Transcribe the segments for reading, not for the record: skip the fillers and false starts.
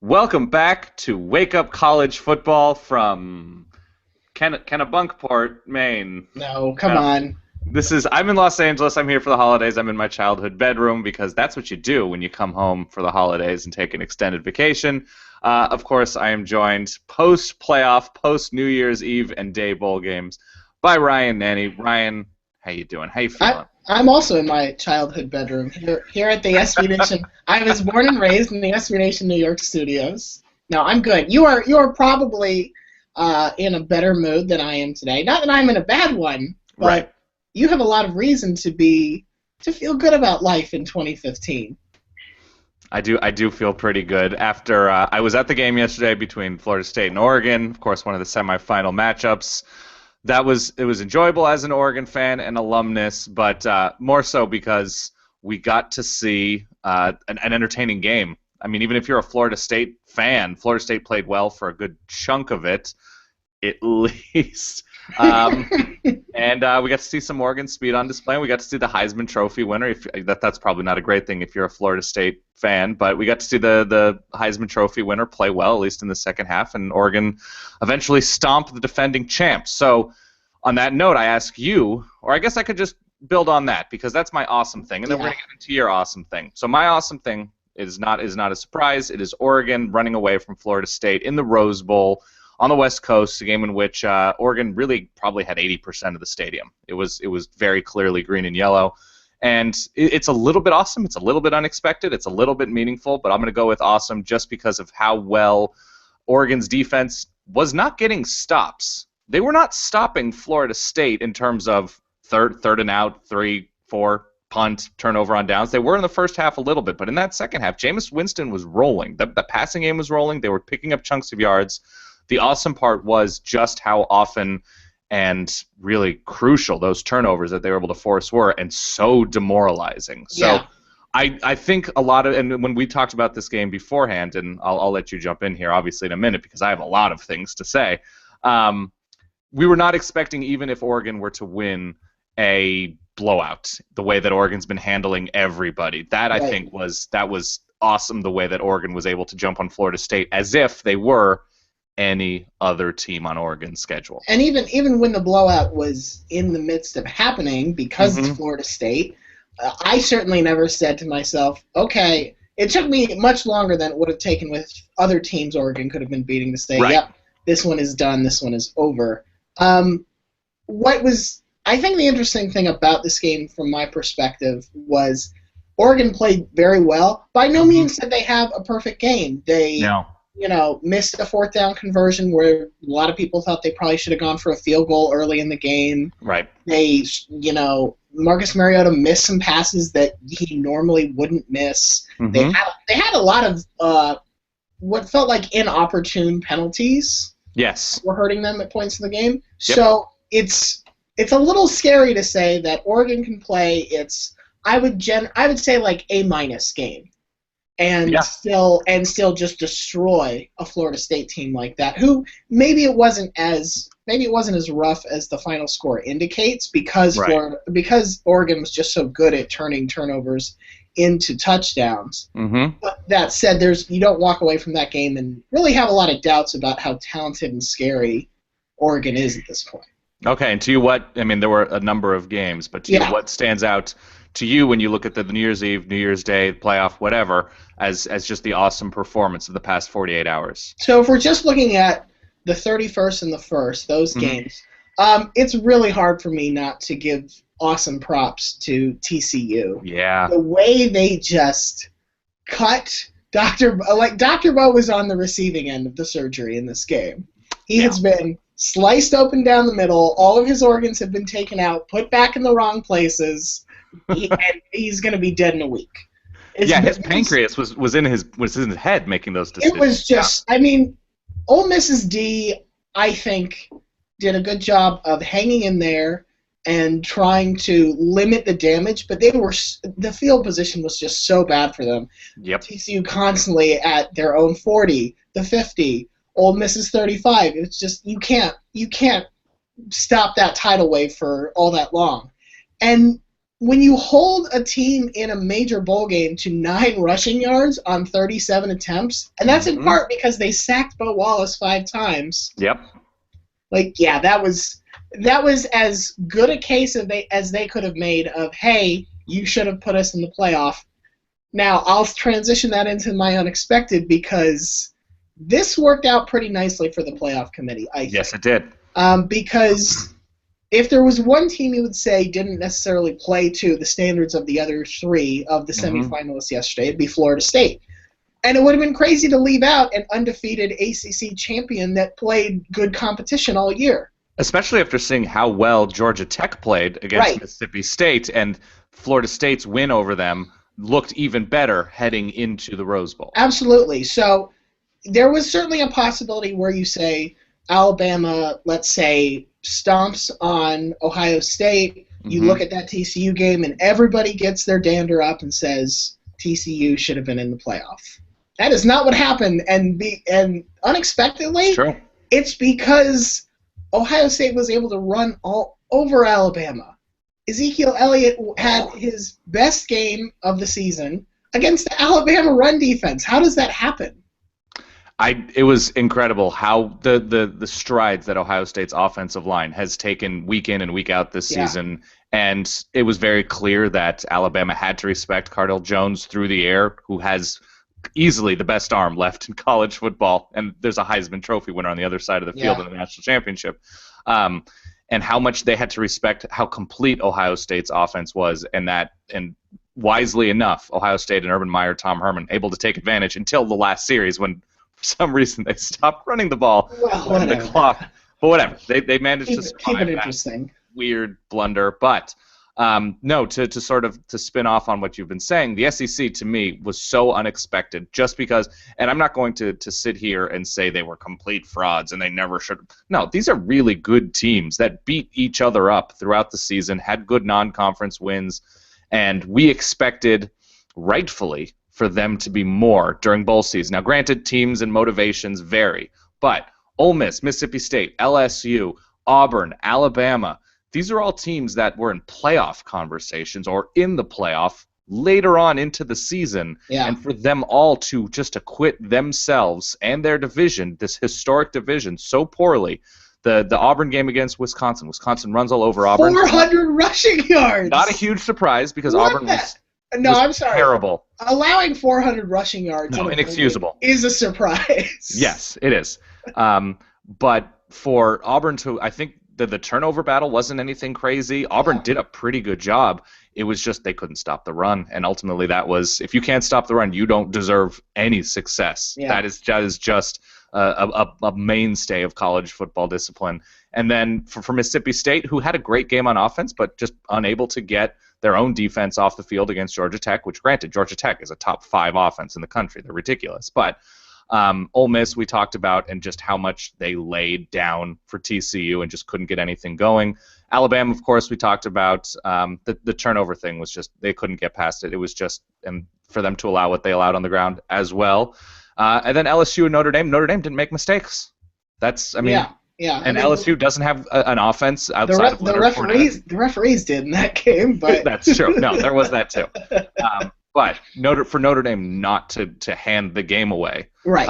Welcome back to Wake Up College Football from Kennebunkport, Maine. No, come on. I'm in Los Angeles. I'm here for the holidays. I'm in my childhood bedroom because that's what you do when you come home for the holidays and take an extended vacation. Of course, I am joined post-playoff, post-New Year's Eve and Day bowl games by Ryan Nanny. Ryan, how you doing? How you feeling? I'm also in my childhood bedroom here at the SB Nation. I was born and raised in the SB Nation New York studios. No, I'm good. You are probably in a better mood than I am today. Not that I'm in a bad one, but Right. you have a lot of reason to feel good about life in 2015. I do feel pretty good. After I was at the game yesterday between Florida State and Oregon, of course, one of the semifinal matchups. It was enjoyable as an Oregon fan and alumnus, but more so because we got to see an entertaining game. I mean, even if you're a Florida State fan, Florida State played well for a good chunk of it, at least. And we got to see some Oregon speed on display. We got to see the Heisman Trophy winner. That's probably not a great thing if you're a Florida State fan, but we got to see the Heisman Trophy winner play well, at least in the second half, and Oregon eventually stomped the defending champs. So on that note, I ask you, or I guess I could just build on that because that's my awesome thing, and then we're going to get into your awesome thing. So my awesome thing is not a surprise. It is Oregon running away from Florida State in the Rose Bowl on the West Coast, a game in which Oregon really probably had 80% of the stadium. It was very clearly green and yellow, and it's a little bit awesome. It's a little bit unexpected. It's a little bit meaningful, but I'm going to go with awesome just because of how well Oregon's defense was not getting stops. They were not stopping Florida State in terms of third and out, 3-4, punt, turnover on downs. They were in the first half a little bit, but in that second half, Jameis Winston was rolling. The passing game was rolling. They were picking up chunks of yards. The awesome part was just how often and really crucial those turnovers that they were able to force were, and so demoralizing. So Yeah. I think a lot of, and when we talked about this game beforehand, and I'll let you jump in here obviously in a minute because I have a lot of things to say. We were not expecting, even if Oregon were to win, a blowout the way that Oregon's been handling everybody. That I think was awesome, the way that Oregon was able to jump on Florida State as if they were any other team on Oregon's schedule. And even when the blowout was in the midst of happening, because it's Florida State, I certainly never said to myself, okay, it took me much longer than it would have taken with other teams Oregon could have been beating to say, yep, this one is done, this one is over. I think the interesting thing about this game from my perspective was Oregon played very well. By no means did they have a perfect game. They missed a fourth down conversion where a lot of people thought they probably should have gone for a field goal early in the game. Right. They, Marcus Mariota missed some passes that he normally wouldn't miss. They had a lot of what felt like inopportune penalties. Yes. Were hurting them at points in the game. Yep. So it's a little scary to say that Oregon can play I would say like A- game. And still just destroy a Florida State team like that, who maybe it wasn't as rough as the final score indicates because Oregon was just so good at turning turnovers into touchdowns. But that said, you don't walk away from that game and really have a lot of doubts about how talented and scary Oregon is at this point. Okay, and to you there were a number of games, but to you, what stands out to you when you look at the New Year's Eve, New Year's Day, playoff, whatever, as just the awesome performance of the past 48 hours? So if we're just looking at the 31st and the 1st, those games, it's really hard for me not to give awesome props to TCU. Yeah. The way they just cut Dr. Bo was on the receiving end of the surgery in this game. He has been sliced open down the middle. All of his organs have been taken out, put back in the wrong places. And he's going to be dead in a week. His pancreas was in his head making those decisions. It was just, Ole Miss's D, I think, did a good job of hanging in there and trying to limit the damage, but the field position was just so bad for them. Yep. TCU constantly at their own 40, the 50, Ole Miss's 35. It's just you can't stop that tidal wave for all that long. And when you hold a team in a major bowl game to 9 rushing yards on 37 attempts, and that's in part because they sacked Bo Wallace 5 times. Yep. Like, yeah, that was as good a case as they could have made of, hey, you should have put us in the playoff. Now, I'll transition that into my unexpected because this worked out pretty nicely for the playoff committee, I think. Yes, it did. Because if there was one team you would say didn't necessarily play to the standards of the other 3 of the semifinalists yesterday, it'd be Florida State. And it would have been crazy to leave out an undefeated ACC champion that played good competition all year. Especially after seeing how well Georgia Tech played against Mississippi State, and Florida State's win over them looked even better heading into the Rose Bowl. Absolutely. So there was certainly a possibility where you say Alabama, let's say, stomps on Ohio State. You look at that TCU game, and everybody gets their dander up and says TCU should have been in the playoff. That is not what happened, and unexpectedly, it's because Ohio State was able to run all over Alabama. Ezekiel Elliott had his best game of the season against the Alabama run defense. How does that happen? It was incredible how the strides that Ohio State's offensive line has taken week in and week out this season, and it was very clear that Alabama had to respect Cardale Jones through the air, who has easily the best arm left in college football, and there's a Heisman Trophy winner on the other side of the field in the national championship. And how much they had to respect how complete Ohio State's offense was, and wisely enough, Ohio State and Urban Meyer, Tom Herman, able to take advantage until the last series when, for some reason, they stopped running the ball on the clock. But whatever, they managed to survive keep it interesting. That weird blunder. But to spin off on what you've been saying, the SEC to me was so unexpected just because, and I'm not going to sit here and say they were complete frauds and they never should. No, these are really good teams that beat each other up throughout the season, had good non-conference wins, and we expected, rightfully, for them to be more during bowl season. Now, granted, teams and motivations vary, but Ole Miss, Mississippi State, LSU, Auburn, Alabama, these are all teams that were in playoff conversations or in the playoff later on into the season. And for them all to just acquit themselves and their division, this historic division, so poorly. The Auburn game against Wisconsin. Wisconsin runs all over Auburn. 400 rushing yards! Not a huge surprise because Auburn was I'm sorry. Terrible. Allowing 400 rushing yards inexcusable. Is a surprise. Yes, it is. But for Auburn to, I think, the turnover battle wasn't anything crazy. Auburn did a pretty good job. It was just they couldn't stop the run, and ultimately that was, if you can't stop the run, you don't deserve any success. That is just a mainstay of college football discipline. And then for Mississippi State, who had a great game on offense, but just unable to get their own defense off the field against Georgia Tech, which, granted, Georgia Tech is a top 5 offense in the country. They're ridiculous. But Ole Miss, we talked about, and just how much they laid down for TCU and just couldn't get anything going. Alabama, of course, we talked about. The turnover thing was just, they couldn't get past it. It was just, and for them to allow what they allowed on the ground as well. And then LSU and Notre Dame. Notre Dame didn't make mistakes. That's, I mean, and LSU doesn't have an offense outside of the referees. The referees did in that game, but that's true. No, there was that too. But for Notre Dame not to hand the game away, right?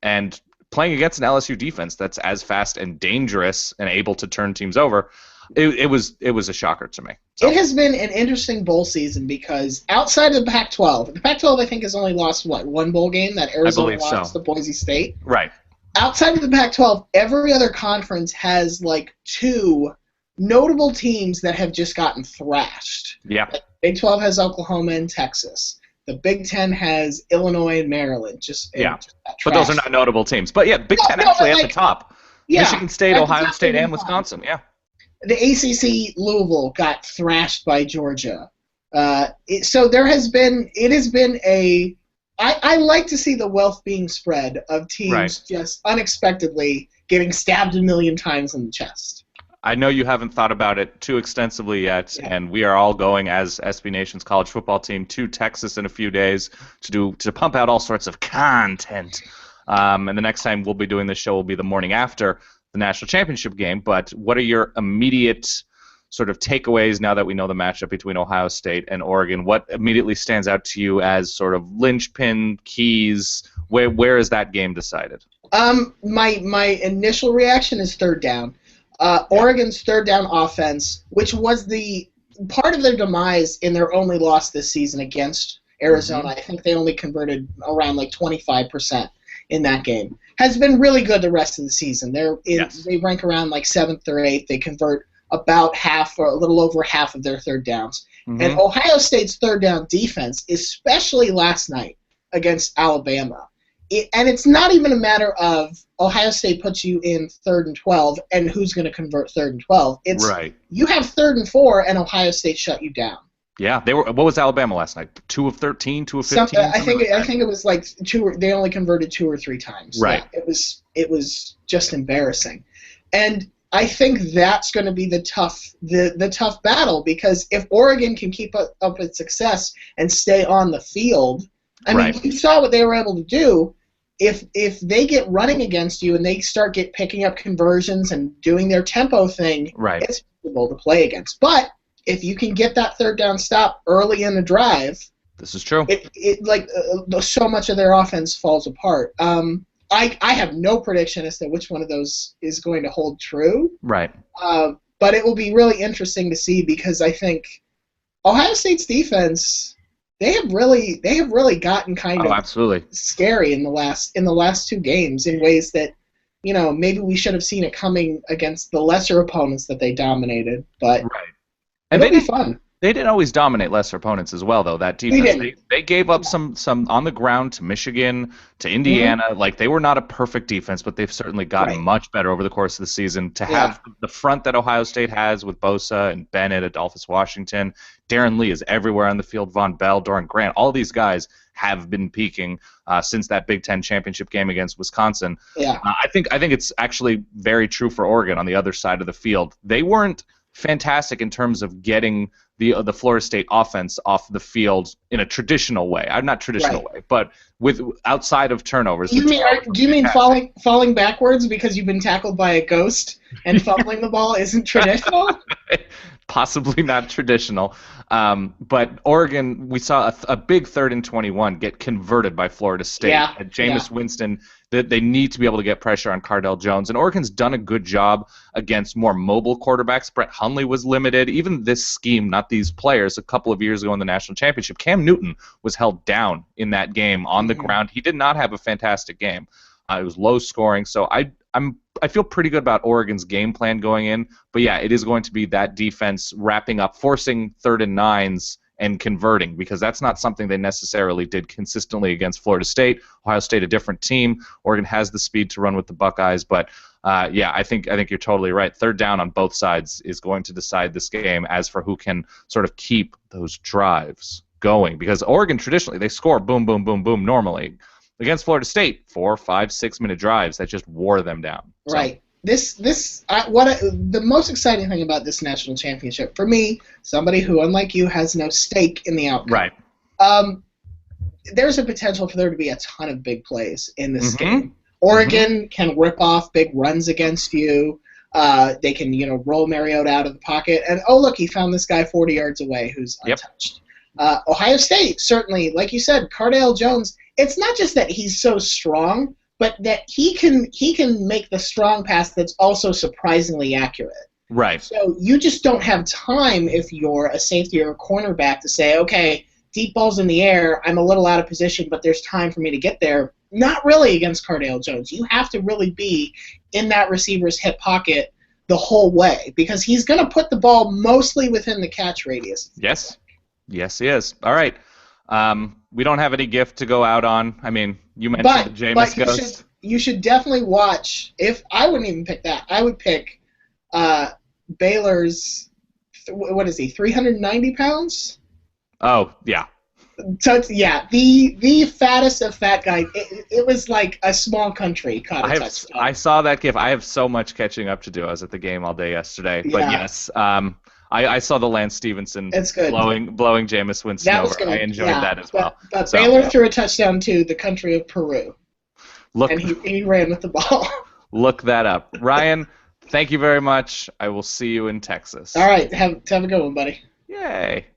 And playing against an LSU defense that's as fast and dangerous and able to turn teams over, it was a shocker to me. So. It has been an interesting bowl season because outside of the Pac-12, the Pac-12 I think has only lost one bowl game, that Arizona lost to Boise State. Right. Outside of the Pac-12, every other conference has like 2 notable teams that have just gotten thrashed. Yeah. Big 12 has Oklahoma and Texas. The Big 10 has Illinois and Maryland. But those are not notable teams. But yeah, Big 10 actually at the top. Yeah, Michigan State, Ohio State, and Wisconsin. Yeah. The ACC Louisville got thrashed by Georgia. So there has been. It has been a. I like to see the wealth being spread of teams just unexpectedly getting stabbed a million times in the chest. I know you haven't thought about it too extensively yet, and we are all going as SB Nation's college football team to Texas in a few days to pump out all sorts of content. And the next time we'll be doing this show will be the morning after the national championship game. But what are your immediate sort of takeaways now that we know the matchup between Ohio State and Oregon? What immediately stands out to you as sort of linchpin keys? Where is that game decided? My initial reaction is third down. Oregon's third down offense, which was the part of their demise in their only loss this season against Arizona. I think they only converted around like 25% in that game. Has been really good the rest of the season. They rank around like 7th or 8th. They convert about half or a little over half of their third downs. And Ohio State's third down defense, especially last night against Alabama. And it's not even a matter of Ohio State puts you in 3rd and 12 and who's going to convert 3rd and 12. It's you have 3rd and 4 and Ohio State shut you down. Yeah, they were. What was Alabama last night? 2 of 13, 2 of 15. I think it was like 2. They only converted 2 or 3 times. Right. Yeah, it was just embarrassing, and I think that's going to be the tough battle, because if Oregon can keep up its success and stay on the field, I mean, you saw what they were able to do. If they get running against you and they start picking up conversions and doing their tempo thing, it's difficult to play against. But if you can get that third down stop early in the drive, this is true. So much of their offense falls apart. I have no prediction as to which one of those is going to hold true. Right. But it will be really interesting to see, because I think Ohio State's defense, they have really gotten kind of absolutely scary in the last 2 games in ways that, maybe we should have seen it coming against the lesser opponents that they dominated. But and it'll be fun. They didn't always dominate lesser opponents as well, though. That defense, they gave up some on the ground to Michigan, to Indiana. Like, they were not a perfect defense, but they've certainly gotten much better over the course of the season. To have the front that Ohio State has with Bosa and Bennett, Adolphus Washington, Darren Lee is everywhere on the field, Von Bell, Doran Grant, all these guys have been peaking since that Big Ten championship game against Wisconsin. I think it's actually very true for Oregon on the other side of the field. They weren't fantastic in terms of getting the Florida State offense off the field in a traditional way. Not traditional way, but with outside of turnovers. Do you mean falling backwards because you've been tackled by a ghost and fumbling the ball isn't traditional? Possibly not traditional. But Oregon, we saw a big 3rd and 21 get converted by Florida State. Jameis Winston, they need to be able to get pressure on Cardell Jones. And Oregon's done a good job against more mobile quarterbacks. Brett Hundley was limited. Even this scheme, not these players, a couple of years ago in the national championship, Cam Newton was held down in that game on the ground. He did not have a fantastic game. It was low scoring. So I feel pretty good about Oregon's game plan going in, but yeah, it is going to be that defense wrapping up, forcing 3rd and 9s and converting, because that's not something they necessarily did consistently against Florida State. Ohio State, a different team. Oregon has the speed to run with the Buckeyes, but I think you're totally right. Third down on both sides is going to decide this game as for who can sort of keep those drives going, because Oregon traditionally they score boom, boom, boom, boom normally. Against Florida State, 4, 5, 6-minute drives that just wore them down. So. Right. The most exciting thing about this national championship for me, somebody who, unlike you, has no stake in the outcome. Right. There's a potential for there to be a ton of big plays in this game. Oregon can rip off big runs against you. They can, roll Mariota out of the pocket, and look, he found this guy 40 yards away who's untouched. Ohio State, certainly, like you said, Cardale Jones. It's not just that he's so strong, but that he can make the strong pass that's also surprisingly accurate. Right. So you just don't have time if you're a safety or a cornerback to say, okay, deep ball's in the air, I'm a little out of position, but there's time for me to get there. Not really against Cardale Jones. You have to really be in that receiver's hip pocket the whole way, because he's going to put the ball mostly within the catch radius. Yes. Yes, he is. All right. We don't have any gift to go out on. I mean, you mentioned the Jameis Ghost. You should definitely watch. I wouldn't even pick that. I would pick Baylor's. What is he? 390 pounds. Oh yeah. So the fattest of fat guys. It was like a small country caught a touchdown. I saw that gif. I have so much catching up to do. I was at the game all day yesterday. But yes. I saw the Lance Stevenson blowing Jameis Winston over. I enjoyed that as well. But Baylor threw a touchdown to the country of Peru. And he ran with the ball. Look that up. Ryan, Thank you very much. I will see you in Texas. All right, have a good one, buddy. Yay.